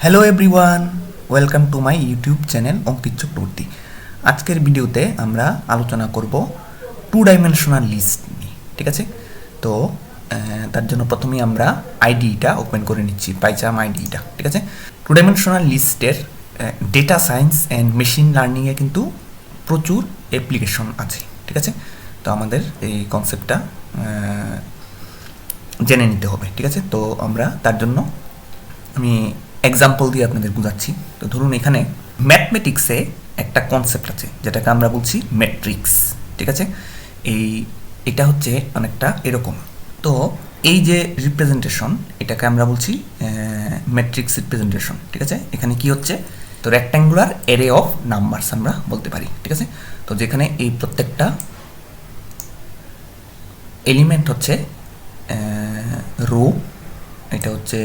Hello everyone, welcome to my YouTube channel Ankit Chakraborty. আজকের ভিডিওতে আমরা আলোচনা করব টু ডাইমেনশনাল লিস্ট নিয়ে। ঠিক আছে, তো তার জন্য প্রথমেই আমরা আইডিটা ওপেন করে নিচ্ছি, পাইচাম আইডিটা। ঠিক আছে, টু ডাইমেনশনাল লিস্টের ডেটা সায়েন্স অ্যান্ড মেশিন লার্নিংয়ে কিন্তু প্রচুর অ্যাপ্লিকেশন আছে। ঠিক আছে, তো আমাদের এই কনসেপ্টটা জেনে নিতে হবে। ঠিক আছে, তো আমরা তার জন্য আমি এক্সাম্পল দিয়ে আপনাদের বোঝাচ্ছি। তো ধরুন এখানে ম্যাথমেটিক্সে একটা কনসেপ্ট আছে যেটাকে আমরা বলছি ম্যাট্রিক্স। ঠিক আছে, এটা হচ্ছে অনেকটা এরকম। তো এই যে রিপ্রেজেন্টেশন, এটাকে আমরা বলছি ম্যাট্রিক্স রিপ্রেজেন্টেশন। ঠিক আছে, এখানে কি হচ্ছে, তো রেক্ট্যাঙ্গুলার অ্যারে অফ নাম্বারস আমরা বলতে পারি। ঠিক আছে, তো যেখানে এই প্রত্যেকটা এলিমেন্ট হচ্ছে রো, এটা হচ্ছে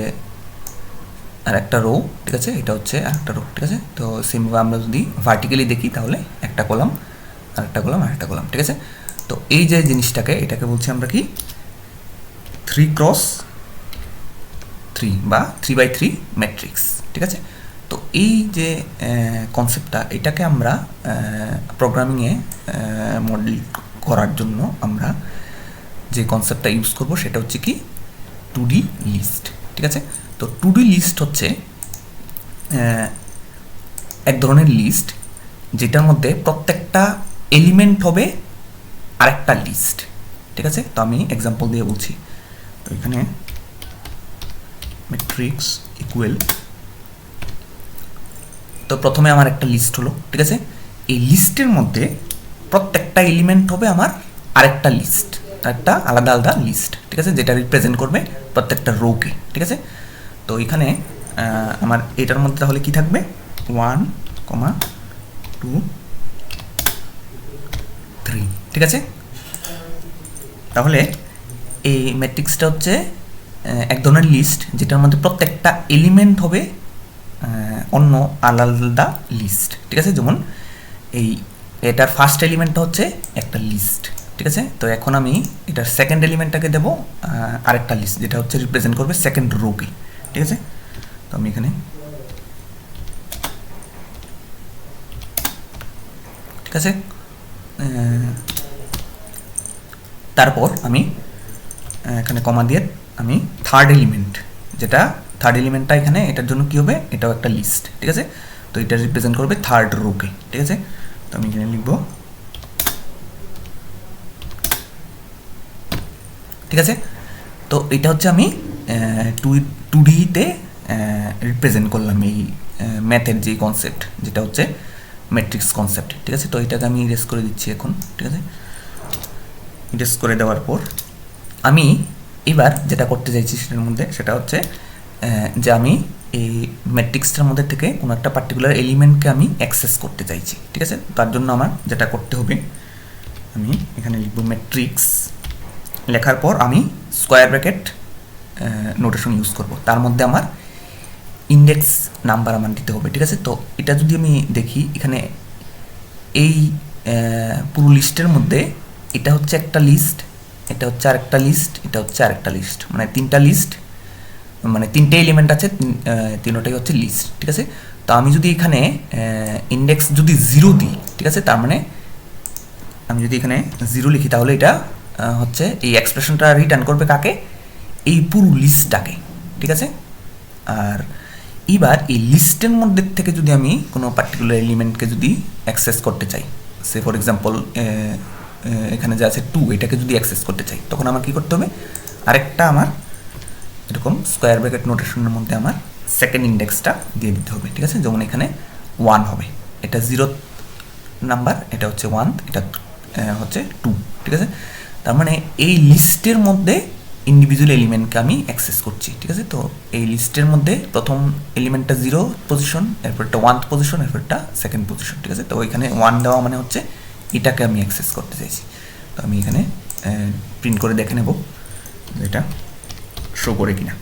আর একটা রো। ঠিক আছে, এটা হচ্ছে একটা রো। ঠিক আছে, তো সেমভাবে আমরা যদি ভার্টিক্যালি দেখি তাহলে একটা কলাম আর একটা কলাম আর একটা কলাম। ঠিক আছে, তো এই যে জিনিসটাকে, এটাকে বলছি আমরা কি 3x3 বা 3x3 ম্যাট্রিক্স। ঠিক আছে, তো এই যে কনসেপ্টটা, এটাকে আমরা প্রোগ্রামিংয়ে মডেল করার জন্য আমরা যে কনসেপ্টটা ইউজ করব সেটা হচ্ছে কি 2D লিস্ট। ঠিক আছে, তো 2D লিস্ট হচ্ছে এক ধরনের লিস্ট যেটার মধ্যে প্রত্যেকটা এলিমেন্ট হবে আরেকটা লিস্ট। ঠিক আছে, তো আমি এক্সাম্পল দিয়ে বলছি। তো এখানে ম্যাট্রিক্স ইকুয়াল, তো প্রথমে আমার একটা লিস্ট হলো। ঠিক আছে, এই লিস্টের মধ্যে প্রত্যেকটা এলিমেন্ট হবে আমার আরেকটা লিস্ট, একটা আলাদা আলাদা লিস্ট। ঠিক আছে, যেটা রিপ্রেজেন্ট করবে প্রত্যেকটা রোকে। ঠিক আছে, তো এখানে আমার এটার মধ্যে তাহলে কি থাকবে, 1, 2, 3। ঠিক আছে, তাহলে এই ম্যাট্রিক্সটা হচ্ছে এক ধরনের লিস্ট যেটার মধ্যে প্রত্যেকটা এলিমেন্ট হবে অন্য আলাদা লিস্ট। ঠিক আছে, যেমন এটার ফার্স্ট এলিমেন্টটা হচ্ছে একটা লিস্ট। ঠিক আছে, তো এখন আমি এটার সেকেন্ড এলিমেন্টটাকে দেবো আরেকটা লিস্ট, যেটা হচ্ছে রিপ্রেজেন্ট করবে সেকেন্ড রোকে। ঠিক আছে, তো আমি এখানে, ঠিক আছে, তারপর আমি এখানে কমা দিয়ে আমি থার্ড এলিমেন্টটা এখানে, এটার জন্য কি হবে, এটাও একটা লিস্ট। ঠিক আছে, তো এটা রিপ্রেজেন্ট করবে থার্ড রোকে। ঠিক আছে, তো আমি এখানে লিখব, ঠিক আছে, তো এটা হচ্ছে আমি 2D-তে রিপ্রেজেন্ট করলাম এই ম্যাথের যে কনসেপ্ট, যেটা হচ্ছে ম্যাট্রিক্স কনসেপ্ট। ঠিক আছে, তো এটাকে আমি ইরেজ করে দিচ্ছি এখন। ঠিক আছে, ইরেজ করে দেওয়ার পর আমি এবার যেটা করতে চাইছি সেটার মধ্যে, সেটা হচ্ছে যে আমি এই ম্যাট্রিক্সটার মধ্যে থেকে কোনো একটা পার্টিকুলার এলিমেন্টকে আমি অ্যাক্সেস করতে চাইছি। ঠিক আছে, তার জন্য আমার যেটা করতে হবে, আমি এখানে লিখব ম্যাট্রিক্স, লেখার পর আমি স্কোয়ার ব্র্যাকেট নোটেশন ইউজ করব, তার মধ্যে আমার ইন্ডেক্স নাম্বার আমার দিতে হবে। ঠিক আছে, তো এটা যদি আমি দেখি এখানে এই পুরো লিস্টের মধ্যে এটা হচ্ছে একটা লিস্ট, এটা হচ্ছে আরেকটা লিস্ট, এটা হচ্ছে আরেকটা লিস্ট, মানে তিনটা লিস্ট, মানে তিনটে এলিমেন্ট আছে, তিনটাই হচ্ছে লিস্ট। ঠিক আছে, তো আমি যদি এখানে ইন্ডেক্স যদি 0 দিই, ঠিক আছে, তার মানে আমি যদি এখানে 0 লিখি তাহলে এটা হচ্ছে এই এক্সপ্রেশনটা রিটার্ন করবে কাকে, এই পুরো লিস্টটাকে। ঠিক আছে, আর এবার এই লিস্টের মধ্যে থেকে যদি আমি কোনো পার্টিকুলার এলিমেন্টকে যদি অ্যাক্সেস করতে চাই, সে ফর এক্সাম্পল এখানে যে আছে 2, এটাকে যদি অ্যাক্সেস করতে চাই, তখন আমার কী করতে হবে, আরেকটা আমার এরকম স্কোয়ার ব্র্যাকেট নোটেশনের মধ্যে আমার সেকেন্ড ইন্ডেক্সটা দিয়ে দিতে হবে। ঠিক আছে, যেমন এখানে 1 হবে, এটা 0 নাম্বার, এটা হচ্ছে 1, এটা হচ্ছে 2। ঠিক আছে, তার মানে এই লিস্টের মধ্যে ইন্ডিভিজুয়াল এলিমেন্টকে আমি অ্যাক্সেস করছি। ঠিক আছে, তো এই লিস্টের মধ্যে প্রথম এলিমেন্টটা 0 পজিশন, এরপরটা 1 পজিশন, এরপরটা সেকেন্ড পজিশন। ঠিক আছে, তো এখানে 1 দেওয়া মানে হচ্ছে এটাকে আমি অ্যাক্সেস করতে চাইছি। তো আমি এখানে প্রিন্ট করে দেখে নেব এটা শো করে কিনা।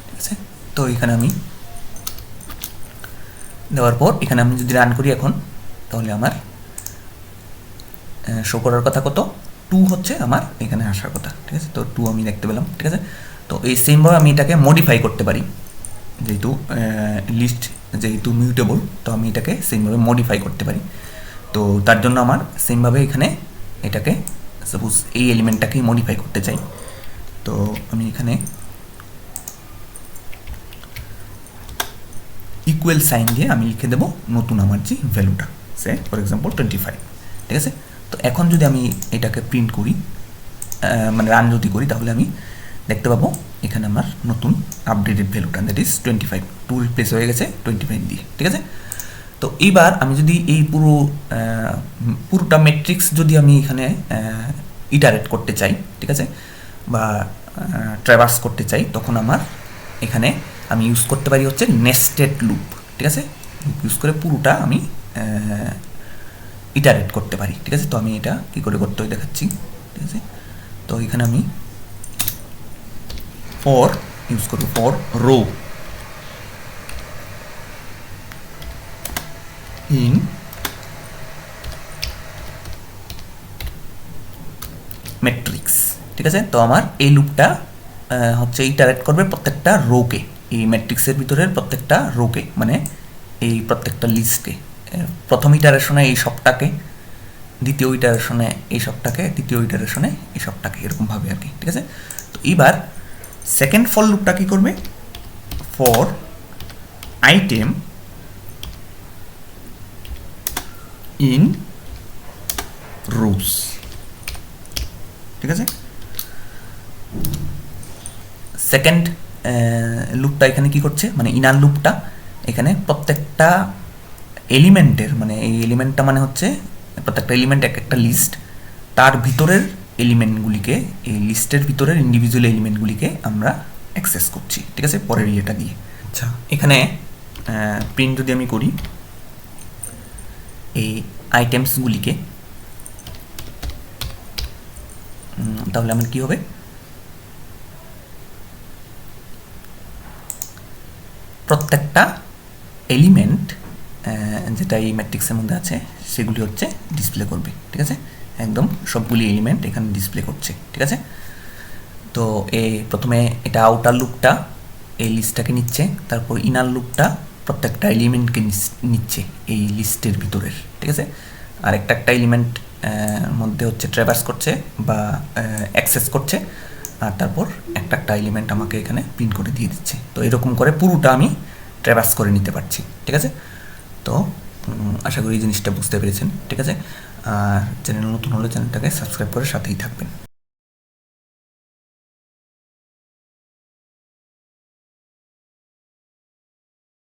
ঠিক আছে, তো এখানে আমি দেওয়ার পর এখানে আমি যদি রান করি এখন, তাহলে আমার শো করার কথা কত, 2 হচ্ছে আমার এখানে আসার কথা। ঠিক আছে, তো 2 আমি দেখতে পেলাম। ঠিক আছে, তো এই সেমভাবে আমি এটাকে মডিফাই করতে পারি, যেহেতু লিস্ট যেহেতু মিউটেবল, তো আমি এটাকে সেমভাবে মডিফাই করতে পারি। তো তার জন্য আমার সেমভাবে এখানে এটাকে সাপোজ এই এলিমেন্টটাকেই মডিফাই করতে চাই, তো আমি এখানে ইকুয়াল সাইন দিয়ে আমি লিখে দেবো নতুন আমার যে ভ্যালুটা, সে ফর এক্সাম্পল 25, ঠিক আছে। তো এখন যদি আমি এটাকে প্রিন্ট করি, মানে রান যদি করি, তাহলে আমি দেখতে পাবো এখানে আমার নতুন আপডেটেড ভ্যালুটা দ্যাট ইজ 25, 2 রিপ্লেস হয়ে গেছে 25 দিয়ে, ঠিক আছে। তো এইবার আমি যদি এই পুরোটা ম্যাট্রিক্স যদি আমি এখানে ইটারেট করতে চাই, ঠিক আছে, বা ট্র্যাভার্স করতে চাই, তখন আমার এখানে আমি ইউজ করতে পারি হচ্ছে নেস্টেড লুপ, ঠিক আছে। ইউজ করে পুরোটা আমি ইটারেট করতে পারি, ঠিক আছে। তো আমি এটা কী করে করতে হয় দেখাচ্ছি, ঠিক আছে। তো এখানে আমি ফর ইউজ করব, ফর রো ইন ম্যাট্রিক্স, ঠিক আছে। তো আমার এই লুপটা হচ্ছে ইটারেট করবে প্রত্যেকটা রোকে, এই ম্যাট্রিক্সের ভিতরের প্রত্যেকটা রোকে, মানে এই প্রত্যেকটা লিস্টকে। প্রথম ইটারেশনে এই সবটাকে, দ্বিতীয় ইটারেশনে এই সবটাকে, তৃতীয় ইটারেশনে এই সবটাকে, এরকমভাবে আর কি, ঠিক আছে। তো এবার সেকেন্ড ফর লুপটা কী করবে, ফর আইটেম ইন রোস, ঠিক আছে। সেকেন্ড লুপটা এখানে কি করছে, মানে ইনার লুপটা এখানে প্রত্যেকটা এলিমেন্টের, মানে এই এলিমেন্টটা মানে হচ্ছে প্রত্যেকটা এলিমেন্ট এক একটা লিস্ট, তার ভিতরের এলিমেন্টগুলিকে, এই লিস্টের ভিতরের ইন্ডিভিজুয়াল এলিমেন্টগুলিকে আমরা অ্যাক্সেস করছি, ঠিক আছে, পরের ইয়েটা দিয়ে। আচ্ছা, এখানে প্রিন্ট যদি আমি করি এই আইটেমসগুলিকে, তাহলে আমার কী হবে, প্রত্যেকটা এলিমেন্ট যেটা এই ম্যাট্রিক্সের মধ্যে আছে সেগুলি হচ্ছে ডিসপ্লে করবে, ঠিক আছে। একদম সবগুলি এলিমেন্ট এখানে ডিসপ্লে করছে, ঠিক আছে। তো প্রথমে এটা আউটার লুপটা এই লিস্টটাকে নিচ্ছে, তারপর ইনার লুপটা প্রত্যেকটা এলিমেন্টকে নিচ্ছে এই লিস্টের ভিতরের, ঠিক আছে। আর একটা একটা এলিমেন্ট মধ্যে হচ্ছে ট্র্যাভার্স করছে বা অ্যাক্সেস করছে, আর তারপর একটা একটা এলিমেন্ট আমাকে এখানে প্রিন্ট করে দিয়ে দিচ্ছে। তো এরকম করে পুরোটা আমি ট্র্যাভার্স করে নিতে পারছি, ঠিক আছে। তো আশা করি এই জিনিসটা বুঝতে পেরেছেন, ঠিক আছে। আর চ্যানেল নতুন হলে চ্যানেলটাকে সাবস্ক্রাইব করে সাথেই থাকবেন।